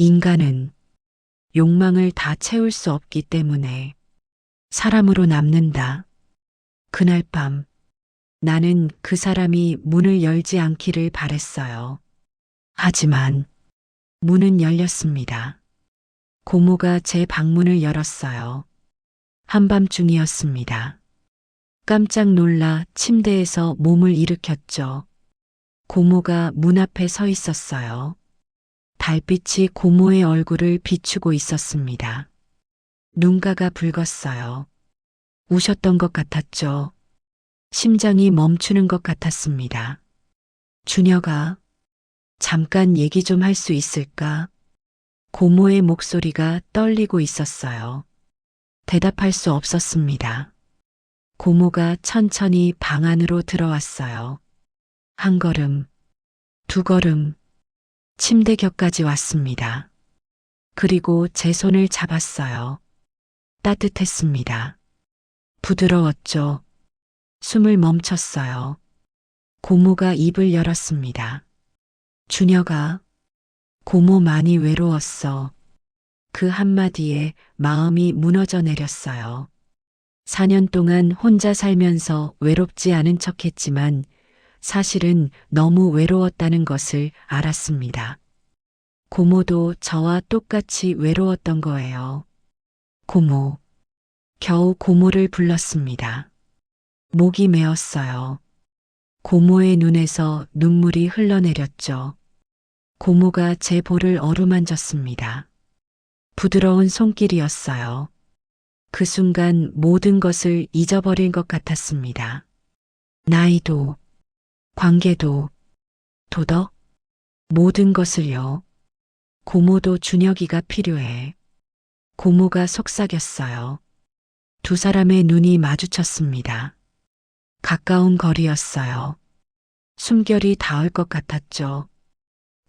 인간은 욕망을 다 채울 수 없기 때문에 사람으로 남는다. 그날 밤 나는 그 사람이 문을 열지 않기를 바랬어요. 하지만 문은 열렸습니다. 고모가 제 방문을 열었어요. 한밤중이었습니다. 깜짝 놀라 침대에서 몸을 일으켰죠. 고모가 문 앞에 서 있었어요. 달빛이 고모의 얼굴을 비추고 있었습니다. 눈가가 붉었어요. 우셨던 것 같았죠. 심장이 멈추는 것 같았습니다. 준혁아, 잠깐 얘기 좀 할 수 있을까? 고모의 목소리가 떨리고 있었어요. 대답할 수 없었습니다. 고모가 천천히 방 안으로 들어왔어요. 한 걸음, 두 걸음, 침대 곁까지 왔습니다. 그리고 제 손을 잡았어요. 따뜻했습니다. 부드러웠죠. 숨을 멈췄어요. 고모가 입을 열었습니다. 준혁아, 고모 많이 외로웠어. 그 한마디에 마음이 무너져 내렸어요. 4년 동안 혼자 살면서 외롭지 않은 척했지만 사실은 너무 외로웠다는 것을 알았습니다. 고모도 저와 똑같이 외로웠던 거예요. 고모. 겨우 고모를 불렀습니다. 목이 메었어요. 고모의 눈에서 눈물이 흘러내렸죠. 고모가 제 볼을 어루만졌습니다. 부드러운 손길이었어요. 그 순간 모든 것을 잊어버린 것 같았습니다. 나이도, 관계도, 도덕, 모든 것을요. 고모도 준혁이가 필요해. 고모가 속삭였어요. 두 사람의 눈이 마주쳤습니다. 가까운 거리였어요. 숨결이 닿을 것 같았죠.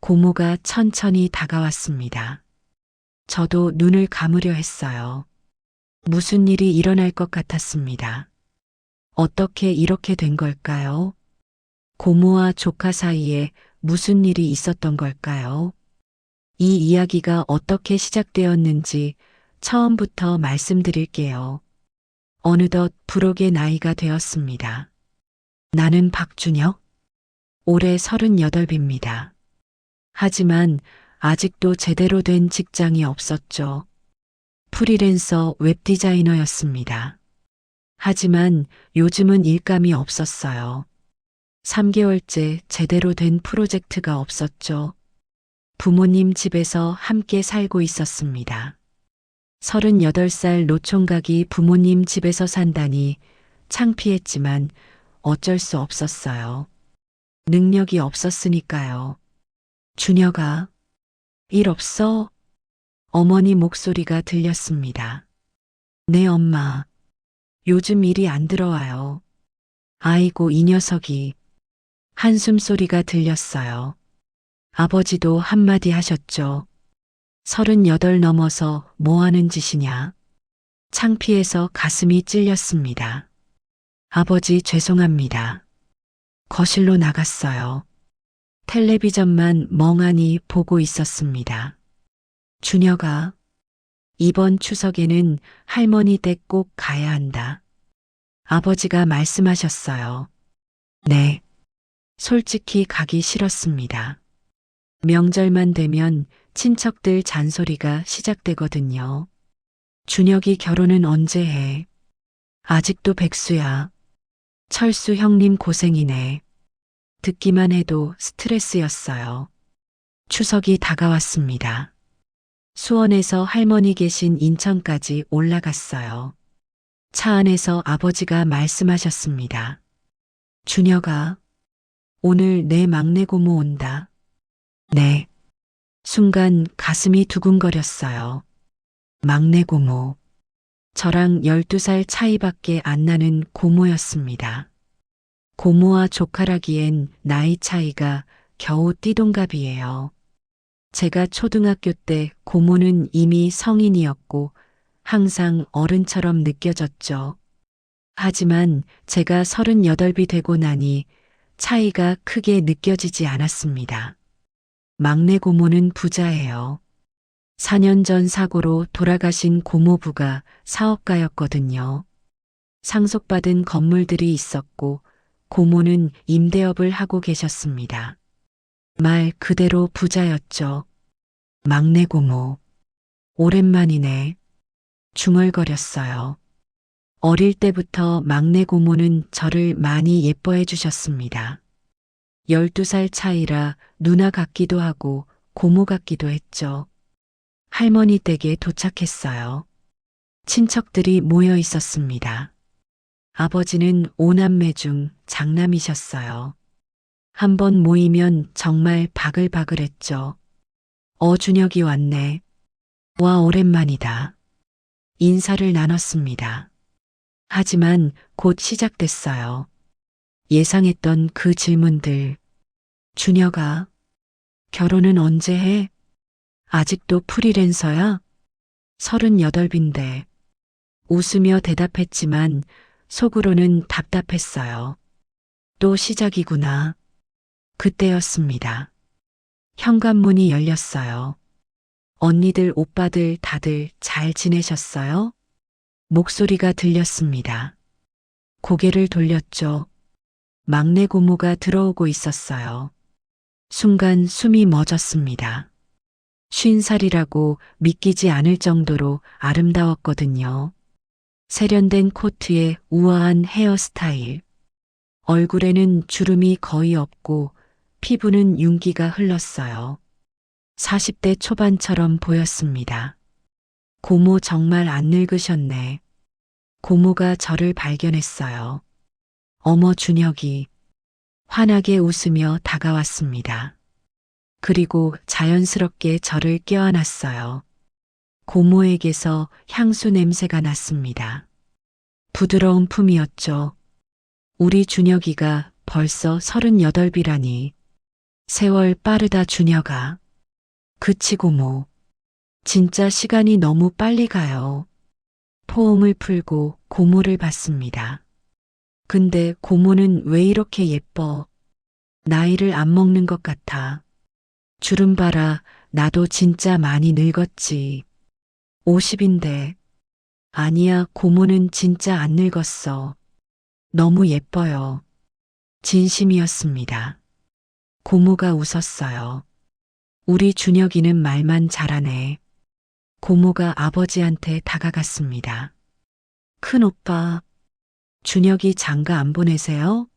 고모가 천천히 다가왔습니다. 저도 눈을 감으려 했어요. 무슨 일이 일어날 것 같았습니다. 어떻게 이렇게 된 걸까요? 고모와 조카 사이에 무슨 일이 있었던 걸까요? 이 이야기가 어떻게 시작되었는지 처음부터 말씀드릴게요. 어느덧 부록의 나이가 되었습니다. 나는 박준혁, 올해 38입니다. 하지만 아직도 제대로 된 직장이 없었죠. 프리랜서 웹디자이너였습니다. 하지만 요즘은 일감이 없었어요. 3개월째 제대로 된 프로젝트가 없었죠. 부모님 집에서 함께 살고 있었습니다. 38살 노총각이 부모님 집에서 산다니 창피했지만 어쩔 수 없었어요. 능력이 없었으니까요. 준혁아, 일 없어? 어머니 목소리가 들렸습니다. 네, 엄마. 요즘 일이 안 들어와요. 아이고, 이 녀석이. 한숨 소리가 들렸어요. 아버지도 한마디 하셨죠. 38 넘어서 뭐 하는 짓이냐. 창피해서 가슴이 찔렸습니다. 아버지 죄송합니다. 거실로 나갔어요. 텔레비전만 멍하니 보고 있었습니다. 준혁아, 이번 추석에는 할머니 댁 꼭 가야 한다. 아버지가 말씀하셨어요. 네. 솔직히 가기 싫었습니다. 명절만 되면 친척들 잔소리가 시작되거든요. 준혁이 결혼은 언제 해? 아직도 백수야. 철수 형님 고생이네. 듣기만 해도 스트레스였어요. 추석이 다가왔습니다. 수원에서 할머니 계신 인천까지 올라갔어요. 차 안에서 아버지가 말씀하셨습니다. 준혁아, 오늘 내 막내 고모 온다. 네. 순간 가슴이 두근거렸어요. 막내 고모. 저랑 12살 차이밖에 안 나는 고모였습니다. 고모와 조카라기엔 나이 차이가 겨우 띠동갑이에요. 제가 초등학교 때 고모는 이미 성인이었고 항상 어른처럼 느껴졌죠. 하지만 제가 38이 되고 나니 차이가 크게 느껴지지 않았습니다. 막내 고모는 부자예요. 4년 전 사고로 돌아가신 고모부가 사업가였거든요. 상속받은 건물들이 있었고 고모는 임대업을 하고 계셨습니다. 말 그대로 부자였죠. 막내 고모. 오랜만이네. 중얼거렸어요. 어릴 때부터 막내 고모는 저를 많이 예뻐해 주셨습니다. 12살 차이라 누나 같기도 하고 고모 같기도 했죠. 할머니 댁에 도착했어요. 친척들이 모여 있었습니다. 아버지는 5남매 중 장남이셨어요. 한 번 모이면 정말 바글바글했죠. 준혁이 왔네. 와, 오랜만이다. 인사를 나눴습니다. 하지만 곧 시작됐어요. 예상했던 그 질문들. 준혁아, 결혼은 언제 해? 아직도 프리랜서야? 38인데. 웃으며 대답했지만 속으로는 답답했어요. 또 시작이구나. 그때였습니다. 현관문이 열렸어요. 언니들, 오빠들 다들 잘 지내셨어요? 목소리가 들렸습니다. 고개를 돌렸죠. 막내 고모가 들어오고 있었어요. 순간 숨이 멎었습니다. 50살이라고 믿기지 않을 정도로 아름다웠거든요. 세련된 코트에 우아한 헤어스타일. 얼굴에는 주름이 거의 없고 피부는 윤기가 흘렀어요. 40대 초반처럼 보였습니다. 고모 정말 안 늙으셨네. 고모가 저를 발견했어요. 어머, 준혁이. 환하게 웃으며 다가왔습니다. 그리고 자연스럽게 저를 껴안았어요. 고모에게서 향수 냄새가 났습니다. 부드러운 품이었죠. 우리 준혁이가 벌써 38이라니. 세월 빠르다 준혁아. 그치 고모. 진짜 시간이 너무 빨리 가요. 포옹을 풀고 고모를 봤습니다. 근데 고모는 왜 이렇게 예뻐? 나이를 안 먹는 것 같아. 주름 봐라, 나도 진짜 많이 늙었지. 50인데. 아니야, 고모는 진짜 안 늙었어. 너무 예뻐요. 진심이었습니다. 고모가 웃었어요. 우리 준혁이는 말만 잘하네. 고모가 아버지한테 다가갔습니다. 큰오빠, 준혁이 장가 안 보내세요?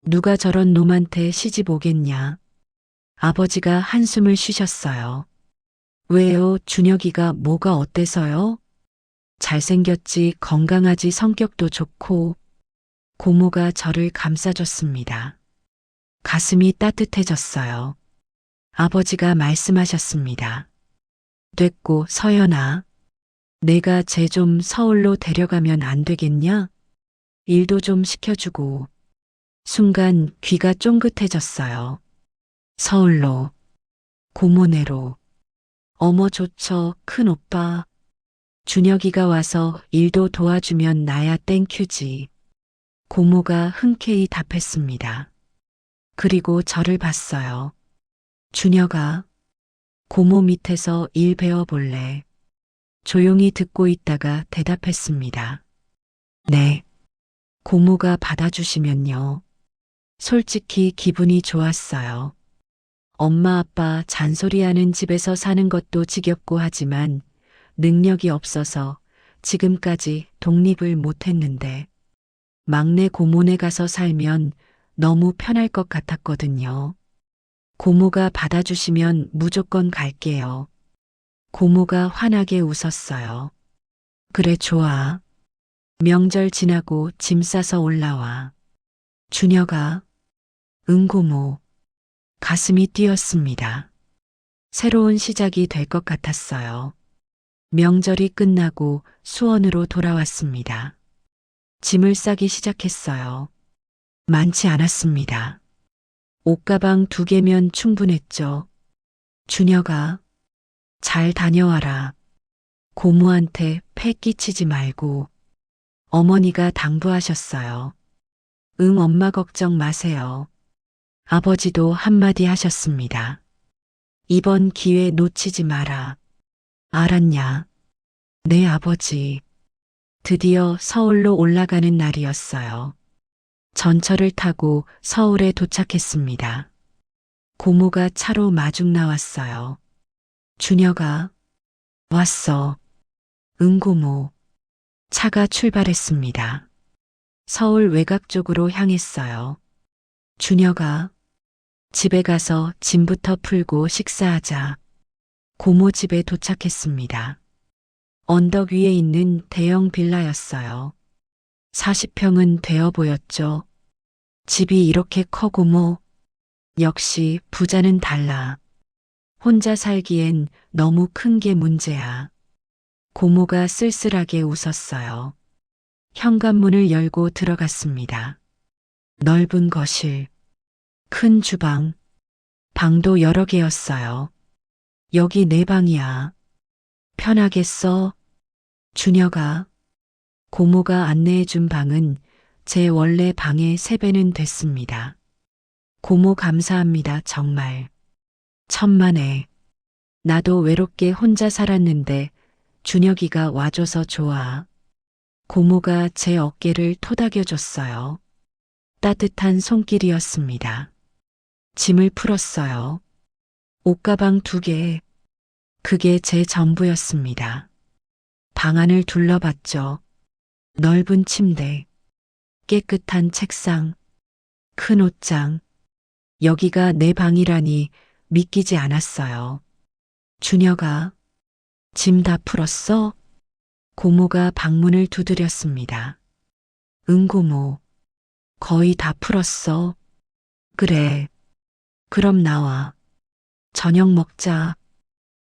누가 저런 놈한테 시집 오겠냐? 아버지가 한숨을 쉬셨어요. 왜요? 준혁이가 뭐가 어때서요? 잘생겼지, 건강하지, 성격도 좋고. 고모가 저를 감싸줬습니다. 가슴이 따뜻해졌어요. 아버지가 말씀하셨습니다. 됐고, 서연아. 내가 쟤 좀 서울로 데려가면 안 되겠냐? 일도 좀 시켜주고. 순간 귀가 쫑긋해졌어요. 서울로. 고모네로. 어머, 좋죠, 큰오빠. 준혁이가 와서 일도 도와주면 나야 땡큐지. 고모가 흔쾌히 답했습니다. 그리고 저를 봤어요. 준혁아, 고모 밑에서 일 배워볼래? 조용히 듣고 있다가 대답했습니다. 네. 고모가 받아주시면요. 솔직히 기분이 좋았어요. 엄마 아빠 잔소리하는 집에서 사는 것도 지겹고 하지만 능력이 없어서 지금까지 독립을 못했는데 막내 고모네 가서 살면 너무 편할 것 같았거든요. 고모가 받아주시면 무조건 갈게요. 고모가 환하게 웃었어요. 그래, 좋아. 명절 지나고 짐 싸서 올라와. 준혁아. 응, 고모. 가슴이 뛰었습니다. 새로운 시작이 될 것 같았어요. 명절이 끝나고 수원으로 돌아왔습니다. 짐을 싸기 시작했어요. 많지 않았습니다. 옷가방 2개면 충분했죠. 준혁아, 잘 다녀와라. 고모한테 패 끼치지 말고. 어머니가 당부하셨어요. 응, 엄마 걱정 마세요. 아버지도 한마디 하셨습니다. 이번 기회 놓치지 마라. 알았냐? 내 아버지. 드디어 서울로 올라가는 날이었어요. 전철을 타고 서울에 도착했습니다. 고모가 차로 마중 나왔어요. 준혁아, 왔어. 응, 고모. 차가 출발했습니다. 서울 외곽 쪽으로 향했어요. 준혁아, 집에 가서 짐부터 풀고 식사하자. 고모 집에 도착했습니다. 언덕 위에 있는 대형 빌라였어요. 40평은 되어 보였죠. 집이 이렇게 커 고모. 역시 부자는 달라. 혼자 살기엔 너무 큰 게 문제야. 고모가 쓸쓸하게 웃었어요. 현관문을 열고 들어갔습니다. 넓은 거실, 큰 주방, 방도 여러 개였어요. 여기 내 방이야. 편하게 써. 준혁아. 고모가 안내해 준 방은 제 원래 방의 3배는 됐습니다. 고모 감사합니다, 정말. 천만에. 나도 외롭게 혼자 살았는데 준혁이가 와줘서 좋아. 고모가 제 어깨를 토닥여줬어요. 따뜻한 손길이었습니다. 짐을 풀었어요. 옷가방 2개. 그게 제 전부였습니다. 방 안을 둘러봤죠. 넓은 침대, 깨끗한 책상, 큰 옷장. 여기가 내 방이라니 믿기지 않았어요. 준혁아, 짐 다 풀었어? 고모가 방문을 두드렸습니다. 응, 고모. 거의 다 풀었어. 그래. 그럼 나와. 저녁 먹자.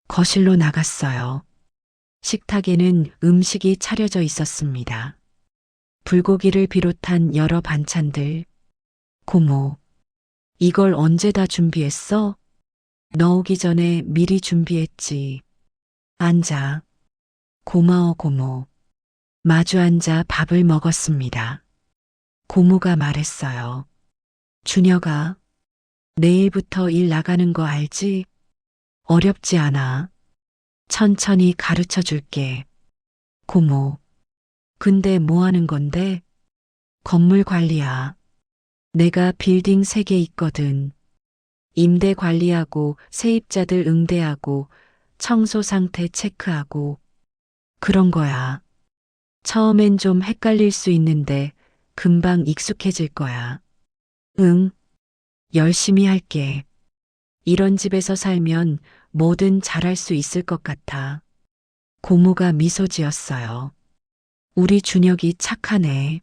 거실로 나갔어요. 식탁에는 음식이 차려져 있었습니다. 불고기를 비롯한 여러 반찬들. 고모, 이걸 언제 다 준비했어? 너 오기 전에 미리 준비했지. 앉아. 고마워, 고모. 마주 앉아 밥을 먹었습니다. 고모가 말했어요. 준혁아, 내일부터 일 나가는 거 알지? 어렵지 않아. 천천히 가르쳐 줄게. 고모, 근데 뭐 하는 건데? 건물 관리야. 내가 빌딩 3개 있거든. 임대 관리하고 세입자들 응대하고 청소 상태 체크하고 그런 거야. 처음엔 좀 헷갈릴 수 있는데 금방 익숙해질 거야. 응, 열심히 할게. 이런 집에서 살면 뭐든 잘할 수 있을 것 같아. 고모가 미소 지었어요. 우리 준혁이 착하네.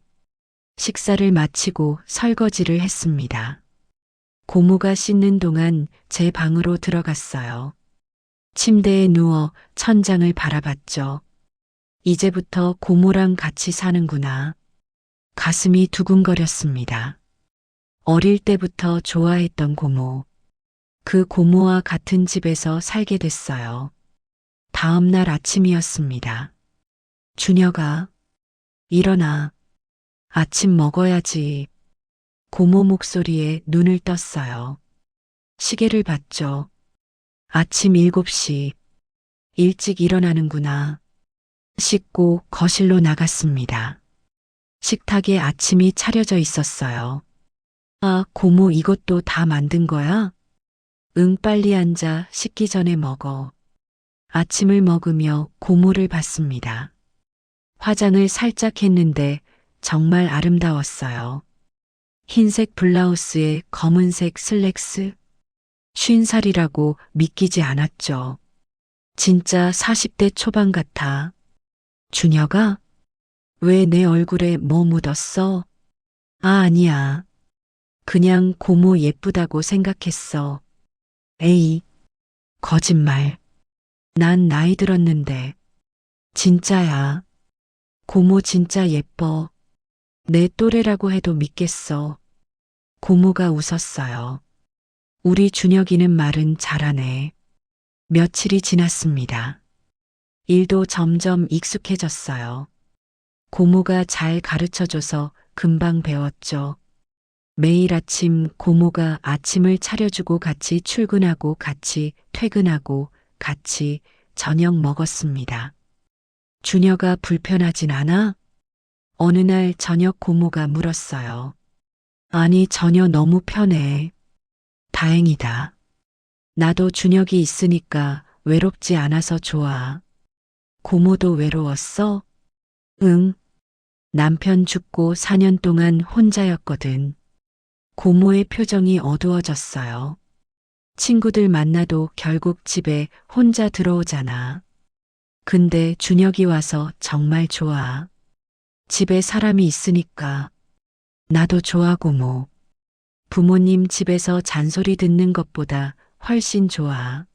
식사를 마치고 설거지를 했습니다. 고모가 씻는 동안 제 방으로 들어갔어요. 침대에 누워 천장을 바라봤죠. 이제부터 고모랑 같이 사는구나. 가슴이 두근거렸습니다. 어릴 때부터 좋아했던 고모. 그 고모와 같은 집에서 살게 됐어요. 다음 날 아침이었습니다. 준혁아, 일어나. 아침 먹어야지. 고모 목소리에 눈을 떴어요. 시계를 봤죠. 아침 7시. 일찍 일어나는구나. 씻고 거실로 나갔습니다. 식탁에 아침이 차려져 있었어요. 아, 고모 이것도 다 만든 거야? 응, 빨리 앉아 식기 전에 먹어. 아침을 먹으며 고모를 봤습니다. 화장을 살짝 했는데 정말 아름다웠어요. 흰색 블라우스에 검은색 슬랙스. 50살이라고 믿기지 않았죠. 진짜 40대 초반 같아. 준혁아? 왜 내 얼굴에 뭐 묻었어? 아, 아니야. 그냥 고모 예쁘다고 생각했어. 에이, 거짓말. 난 나이 들었는데. 진짜야. 고모 진짜 예뻐. 내 또래라고 해도 믿겠어. 고모가 웃었어요. 우리 준혁이는 말은 잘하네. 며칠이 지났습니다. 일도 점점 익숙해졌어요. 고모가 잘 가르쳐줘서 금방 배웠죠. 매일 아침 고모가 아침을 차려주고 같이 출근하고 같이 퇴근하고 같이 저녁 먹었습니다. 준혁아 불편하진 않아? 어느 날 저녁 고모가 물었어요. 아니, 전혀 너무 편해. 다행이다. 나도 준혁이 있으니까 외롭지 않아서 좋아. 고모도 외로웠어? 응. 남편 죽고 4년 동안 혼자였거든. 고모의 표정이 어두워졌어요. 친구들 만나도 결국 집에 혼자 들어오잖아. 근데 준혁이 와서 정말 좋아. 집에 사람이 있으니까. 나도 좋아, 고모. 부모님 집에서 잔소리 듣는 것보다 훨씬 좋아.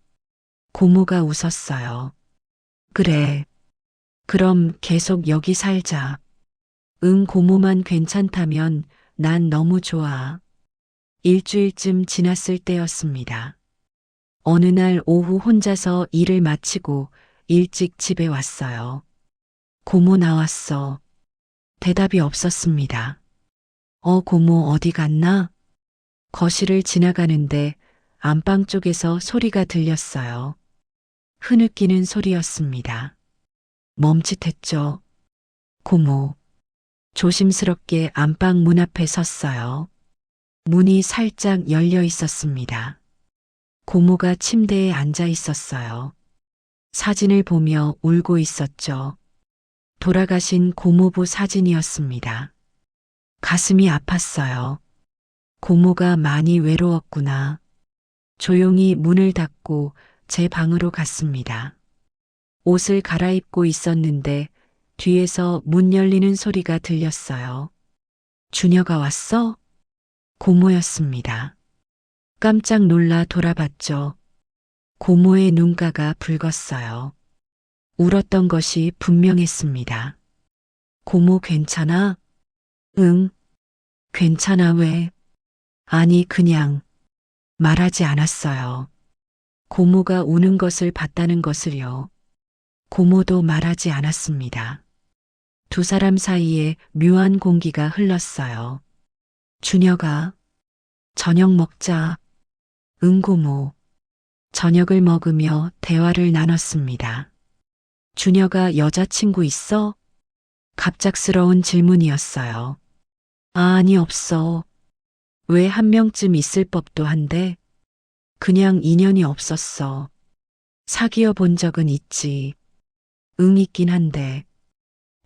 고모가 웃었어요. 그래. 그럼 계속 여기 살자. 응, 고모만 괜찮다면 난 너무 좋아. 일주일쯤 지났을 때였습니다. 어느 날 오후 혼자서 일을 마치고 일찍 집에 왔어요. 고모 나왔어. 대답이 없었습니다. 고모 어디 갔나? 거실을 지나가는데 안방 쪽에서 소리가 들렸어요. 흐느끼는 소리였습니다. 멈칫했죠. 고모. 조심스럽게 안방 문 앞에 섰어요. 문이 살짝 열려 있었습니다. 고모가 침대에 앉아 있었어요. 사진을 보며 울고 있었죠. 돌아가신 고모부 사진이었습니다. 가슴이 아팠어요. 고모가 많이 외로웠구나. 조용히 문을 닫고 제 방으로 갔습니다. 옷을 갈아입고 있었는데 뒤에서 문 열리는 소리가 들렸어요. 준혁아 왔어? 고모였습니다. 깜짝 놀라 돌아봤죠. 고모의 눈가가 붉었어요. 울었던 것이 분명했습니다. 고모 괜찮아? 응, 괜찮아. 왜? 아니, 그냥 말하지 않았어요. 고모가 우는 것을 봤다는 것을요. 고모도 말하지 않았습니다. 두 사람 사이에 묘한 공기가 흘렀어요. 준혁아, 저녁 먹자. 응, 고모. 저녁을 먹으며 대화를 나눴습니다. 준혁아, 여자친구 있어? 갑작스러운 질문이었어요. 아니, 없어. 왜 한 명쯤 있을 법도 한데? 그냥 인연이 없었어. 사귀어 본 적은 있지. 응, 있긴 한데.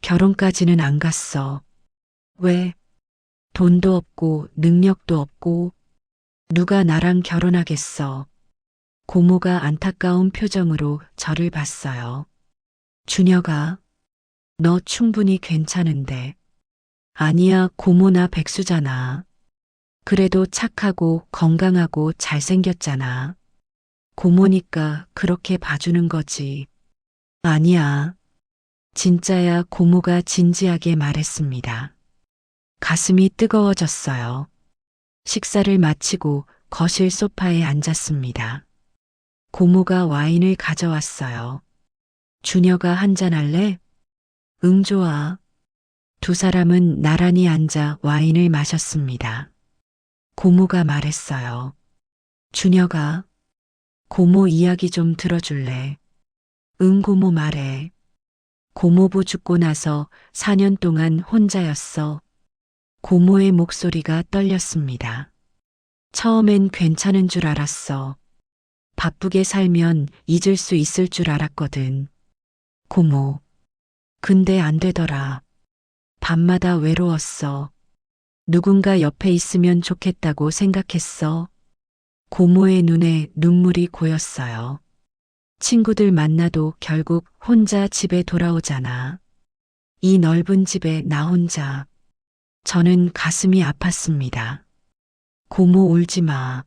결혼까지는 안 갔어. 왜? 돈도 없고 능력도 없고 누가 나랑 결혼하겠어. 고모가 안타까운 표정으로 저를 봤어요. 준혁아, 너 충분히 괜찮은데. 아니야, 고모 나 백수잖아. 그래도 착하고 건강하고 잘생겼잖아. 고모니까 그렇게 봐주는 거지. 아니야. 진짜야, 고모가 진지하게 말했습니다. 가슴이 뜨거워졌어요. 식사를 마치고 거실 소파에 앉았습니다. 고모가 와인을 가져왔어요. 준혁아, 한잔 할래? 응, 좋아. 두 사람은 나란히 앉아 와인을 마셨습니다. 고모가 말했어요. 준혁아, 고모 이야기 좀 들어줄래? 응, 고모 말해. 고모부 죽고 나서 4년 동안 혼자였어. 고모의 목소리가 떨렸습니다. 처음엔 괜찮은 줄 알았어. 바쁘게 살면 잊을 수 있을 줄 알았거든. 고모. 근데 안 되더라. 밤마다 외로웠어. 누군가 옆에 있으면 좋겠다고 생각했어. 고모의 눈에 눈물이 고였어요. 친구들 만나도 결국 혼자 집에 돌아오잖아. 이 넓은 집에 나 혼자. 저는 가슴이 아팠습니다. 고모 울지 마.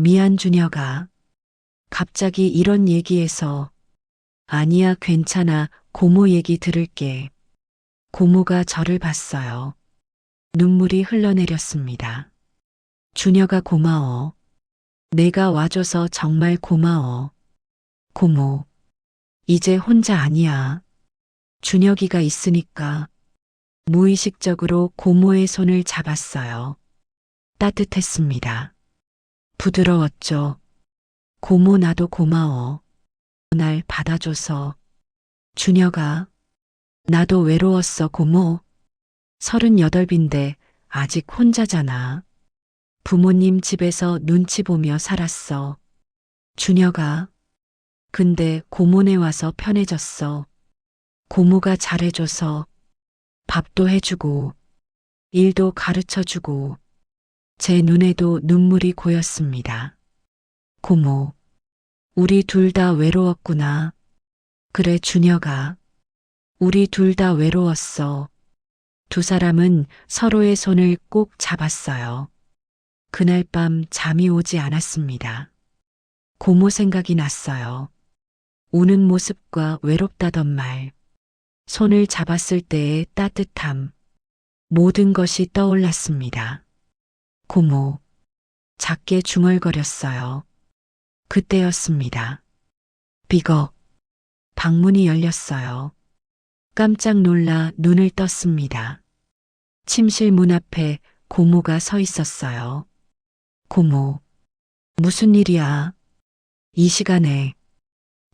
미안, 준혁아. 갑자기 이런 얘기해서. 아니야, 괜찮아. 고모 얘기 들을게. 고모가 저를 봤어요. 눈물이 흘러내렸습니다. 준혁아, 고마워. 내가 와줘서 정말 고마워. 고모. 이제 혼자 아니야. 준혁이가 있으니까. 무의식적으로 고모의 손을 잡았어요. 따뜻했습니다. 부드러웠죠. 고모, 나도 고마워. 날 받아줘서. 준혁아, 나도 외로웠어, 고모. 38인데 아직 혼자잖아. 부모님 집에서 눈치 보며 살았어. 준혁아, 근데 고모네 와서 편해졌어. 고모가 잘해줘서 밥도 해주고 일도 가르쳐주고 제 눈에도 눈물이 고였습니다. 고모, 우리 둘 다 외로웠구나. 그래, 준혁아. 우리 둘 다 외로웠어. 두 사람은 서로의 손을 꼭 잡았어요. 그날 밤 잠이 오지 않았습니다. 고모 생각이 났어요. 우는 모습과 외롭다던 말, 손을 잡았을 때의 따뜻함, 모든 것이 떠올랐습니다. 고모, 작게 중얼거렸어요. 그때였습니다. 비걱, 방문이 열렸어요. 깜짝 놀라 눈을 떴습니다. 침실 문 앞에 고모가 서 있었어요. 고모, 무슨 일이야? 이 시간에.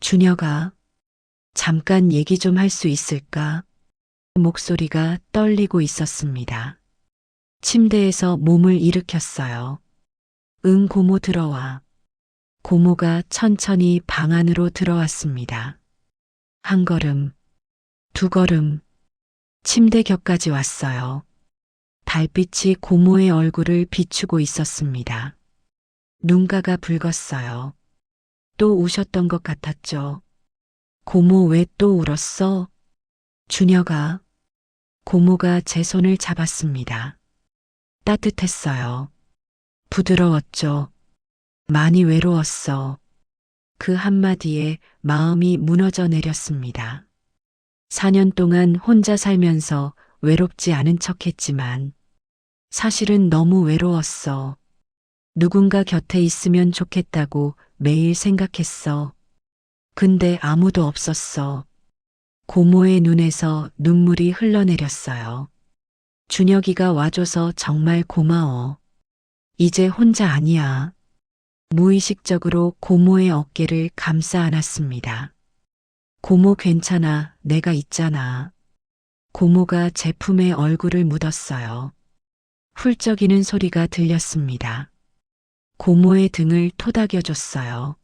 준혁아, 잠깐 얘기 좀 할 수 있을까? 목소리가 떨리고 있었습니다. 침대에서 몸을 일으켰어요. 응, 고모 들어와. 고모가 천천히 방 안으로 들어왔습니다. 한 걸음, 두 걸음, 침대 곁까지 왔어요. 달빛이 고모의 얼굴을 비추고 있었습니다. 눈가가 붉었어요. 또 우셨던 것 같았죠. 고모 왜 또 울었어? 준혁아. 고모가 제 손을 잡았습니다. 따뜻했어요. 부드러웠죠. 많이 외로웠어. 그 한마디에 마음이 무너져 내렸습니다. 4년 동안 혼자 살면서 외롭지 않은 척 했지만 사실은 너무 외로웠어. 누군가 곁에 있으면 좋겠다고 매일 생각했어. 근데 아무도 없었어. 고모의 눈에서 눈물이 흘러내렸어요. 준혁이가 와줘서 정말 고마워. 이제 혼자 아니야. 무의식적으로 고모의 어깨를 감싸 안았습니다. 고모 괜찮아, 내가 있잖아. 고모가 제 품에 얼굴을 묻었어요. 훌쩍이는 소리가 들렸습니다. 고모의 등을 토닥여줬어요.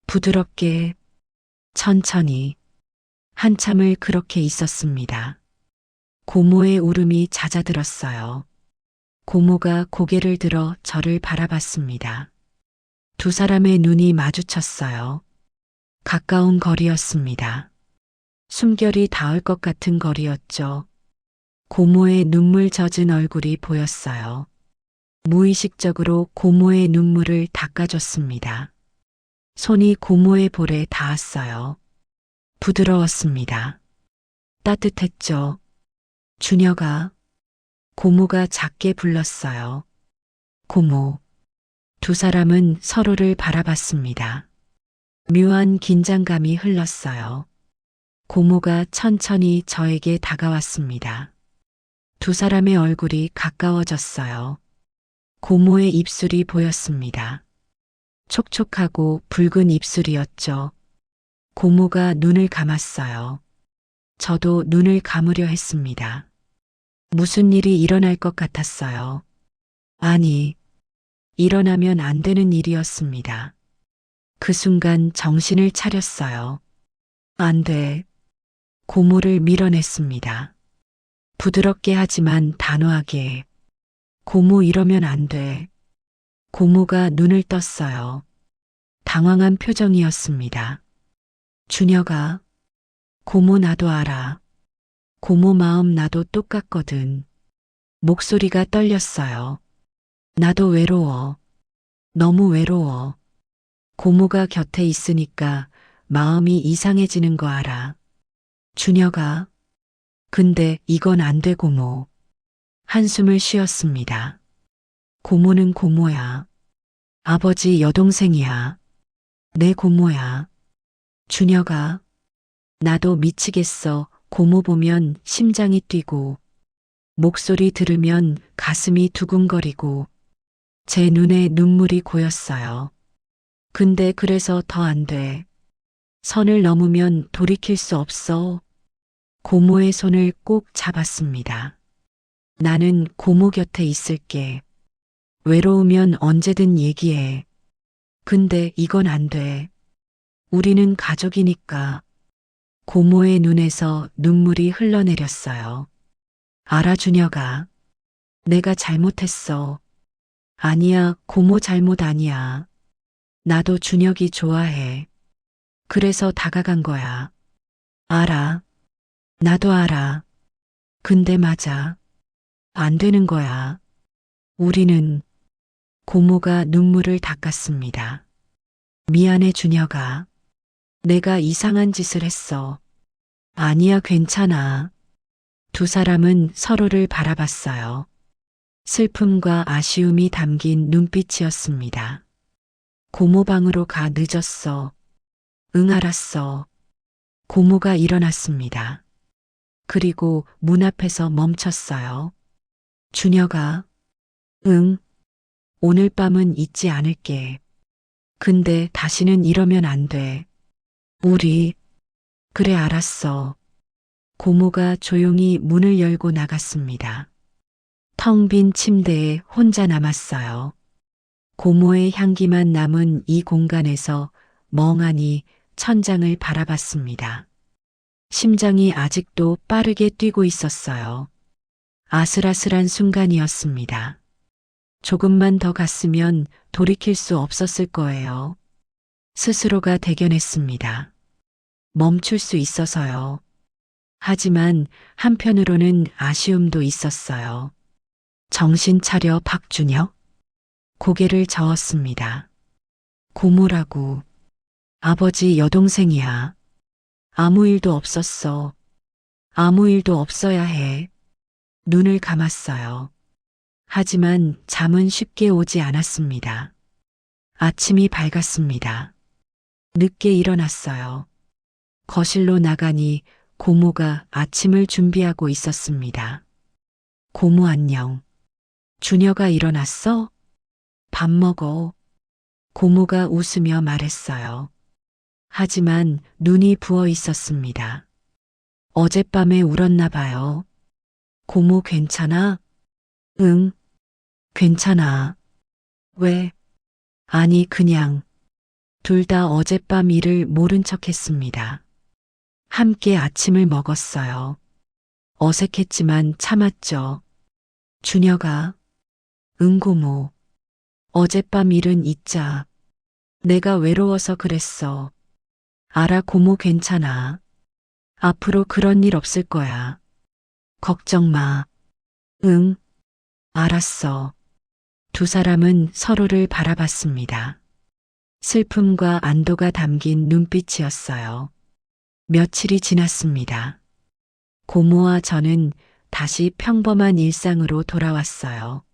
부드럽게, 천천히, 한참을 그렇게 있었습니다. 고모의 울음이 잦아들었어요. 고모가 고개를 들어 저를 바라봤습니다. 두 사람의 눈이 마주쳤어요. 가까운 거리였습니다. 숨결이 닿을 것 같은 거리였죠. 고모의 눈물 젖은 얼굴이 보였어요. 무의식적으로 고모의 눈물을 닦아줬습니다. 손이 고모의 볼에 닿았어요. 부드러웠습니다. 따뜻했죠. 준혁아. 고모가 작게 불렀어요. 고모. 두 사람은 서로를 바라봤습니다. 묘한 긴장감이 흘렀어요. 고모가 천천히 저에게 다가왔습니다. 두 사람의 얼굴이 가까워졌어요. 고모의 입술이 보였습니다. 촉촉하고 붉은 입술이었죠. 고모가 눈을 감았어요. 저도 눈을 감으려 했습니다. 무슨 일이 일어날 것 같았어요. 아니, 일어나면 안 되는 일이었습니다. 그 순간 정신을 차렸어요. 안 돼. 고모를 밀어냈습니다. 부드럽게 하지만 단호하게. 고모 이러면 안 돼. 고모가 눈을 떴어요. 당황한 표정이었습니다. 준혁아. 고모 나도 알아. 고모 마음 나도 똑같거든. 목소리가 떨렸어요. 나도 외로워. 너무 외로워. 고모가 곁에 있으니까 마음이 이상해지는 거 알아. 준혁아. 근데 이건 안 돼, 고모. 한숨을 쉬었습니다. 고모는 고모야. 아버지 여동생이야. 내 고모야. 준혁아. 나도 미치겠어. 고모 보면 심장이 뛰고, 목소리 들으면 가슴이 두근거리고, 제 눈에 눈물이 고였어요. 근데 그래서 더 안 돼. 선을 넘으면 돌이킬 수 없어. 고모의 손을 꼭 잡았습니다. 나는 고모 곁에 있을게. 외로우면 언제든 얘기해. 근데 이건 안 돼. 우리는 가족이니까. 고모의 눈에서 눈물이 흘러내렸어요. 알아, 준혁아. 내가 잘못했어. 아니야, 고모 잘못 아니야. 나도 준혁이 좋아해. 그래서 다가간 거야. 알아. 나도 알아. 근데 맞아. 안 되는 거야. 우리는 고모가 눈물을 닦았습니다. 미안해, 준혁아. 내가 이상한 짓을 했어. 아니야, 괜찮아. 두 사람은 서로를 바라봤어요. 슬픔과 아쉬움이 담긴 눈빛이었습니다. 고모 방으로 가, 늦었어. 응, 알았어. 고모가 일어났습니다. 그리고 문 앞에서 멈췄어요. 준혁아. 응. 오늘 밤은 잊지 않을게. 근데 다시는 이러면 안 돼. 우리. 그래, 알았어. 고모가 조용히 문을 열고 나갔습니다. 텅 빈 침대에 혼자 남았어요. 고모의 향기만 남은 이 공간에서 멍하니 천장을 바라봤습니다. 심장이 아직도 빠르게 뛰고 있었어요. 아슬아슬한 순간이었습니다. 조금만 더 갔으면 돌이킬 수 없었을 거예요. 스스로가 대견했습니다. 멈출 수 있어서요. 하지만 한편으로는 아쉬움도 있었어요. 정신 차려, 박준혁. 고개를 저었습니다. 고모라고. 아버지 여동생이야. 아무 일도 없었어. 아무 일도 없어야 해. 눈을 감았어요. 하지만 잠은 쉽게 오지 않았습니다. 아침이 밝았습니다. 늦게 일어났어요. 거실로 나가니 고모가 아침을 준비하고 있었습니다. 고모 안녕. 준혁아, 일어났어? 밥 먹어. 고모가 웃으며 말했어요. 하지만 눈이 부어 있었습니다. 어젯밤에 울었나 봐요. 고모 괜찮아? 응, 괜찮아. 왜? 아니, 그냥. 둘 다 어젯밤 일을 모른 척 했습니다. 함께 아침을 먹었어요. 어색했지만 참았죠. 준혁아. 응, 고모. 어젯밤 일은 잊자. 내가 외로워서 그랬어. 알아, 고모 괜찮아. 앞으로 그런 일 없을 거야. 걱정 마. 응, 알았어. 두 사람은 서로를 바라봤습니다. 슬픔과 안도가 담긴 눈빛이었어요. 며칠이 지났습니다. 고모와 저는 다시 평범한 일상으로 돌아왔어요.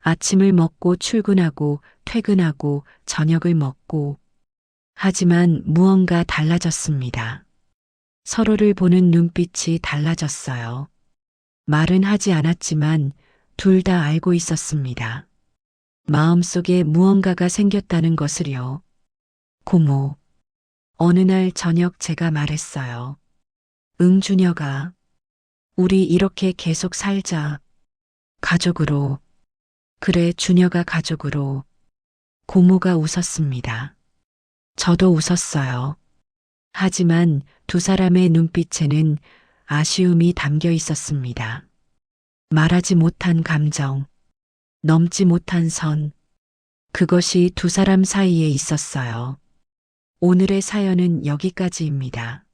아침을 먹고 출근하고 퇴근하고 저녁을 먹고. 하지만 무언가 달라졌습니다. 서로를 보는 눈빛이 달라졌어요. 말은 하지 않았지만 둘 다 알고 있었습니다. 마음속에 무언가가 생겼다는 것을요. 고모. 어느 날 저녁 제가 말했어요. 응, 준혁아. 우리 이렇게 계속 살자. 가족으로. 그래, 준혁아, 가족으로. 고모가 웃었습니다. 저도 웃었어요. 하지만 두 사람의 눈빛에는 아쉬움이 담겨 있었습니다. 말하지 못한 감정, 넘지 못한 선, 그것이 두 사람 사이에 있었어요. 오늘의 사연은 여기까지입니다.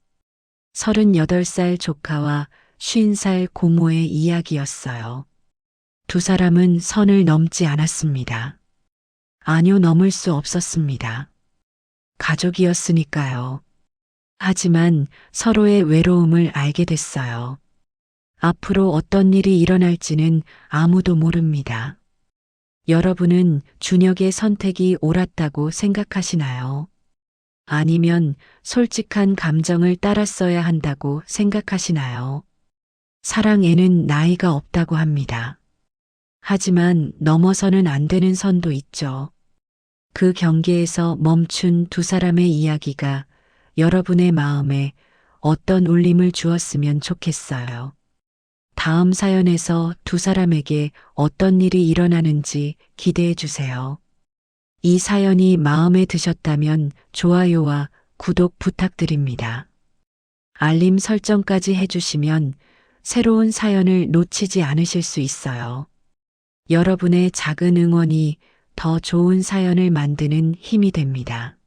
38살 조카와 50살 고모의 이야기였어요. 두 사람은 선을 넘지 않았습니다. 아니요, 넘을 수 없었습니다. 가족이었으니까요. 하지만 서로의 외로움을 알게 됐어요. 앞으로 어떤 일이 일어날지는 아무도 모릅니다. 여러분은 준혁의 선택이 옳았다고 생각하시나요? 아니면 솔직한 감정을 따랐어야 한다고 생각하시나요? 사랑에는 나이가 없다고 합니다. 하지만 넘어서는 안 되는 선도 있죠. 그 경계에서 멈춘 두 사람의 이야기가 여러분의 마음에 어떤 울림을 주었으면 좋겠어요. 다음 사연에서 두 사람에게 어떤 일이 일어나는지 기대해 주세요. 이 사연이 마음에 드셨다면 좋아요와 구독 부탁드립니다. 알림 설정까지 해주시면 새로운 사연을 놓치지 않으실 수 있어요. 여러분의 작은 응원이 더 좋은 사연을 만드는 힘이 됩니다.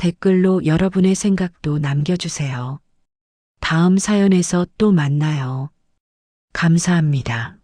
댓글로 여러분의 생각도 남겨주세요. 다음 사연에서 또 만나요. 감사합니다.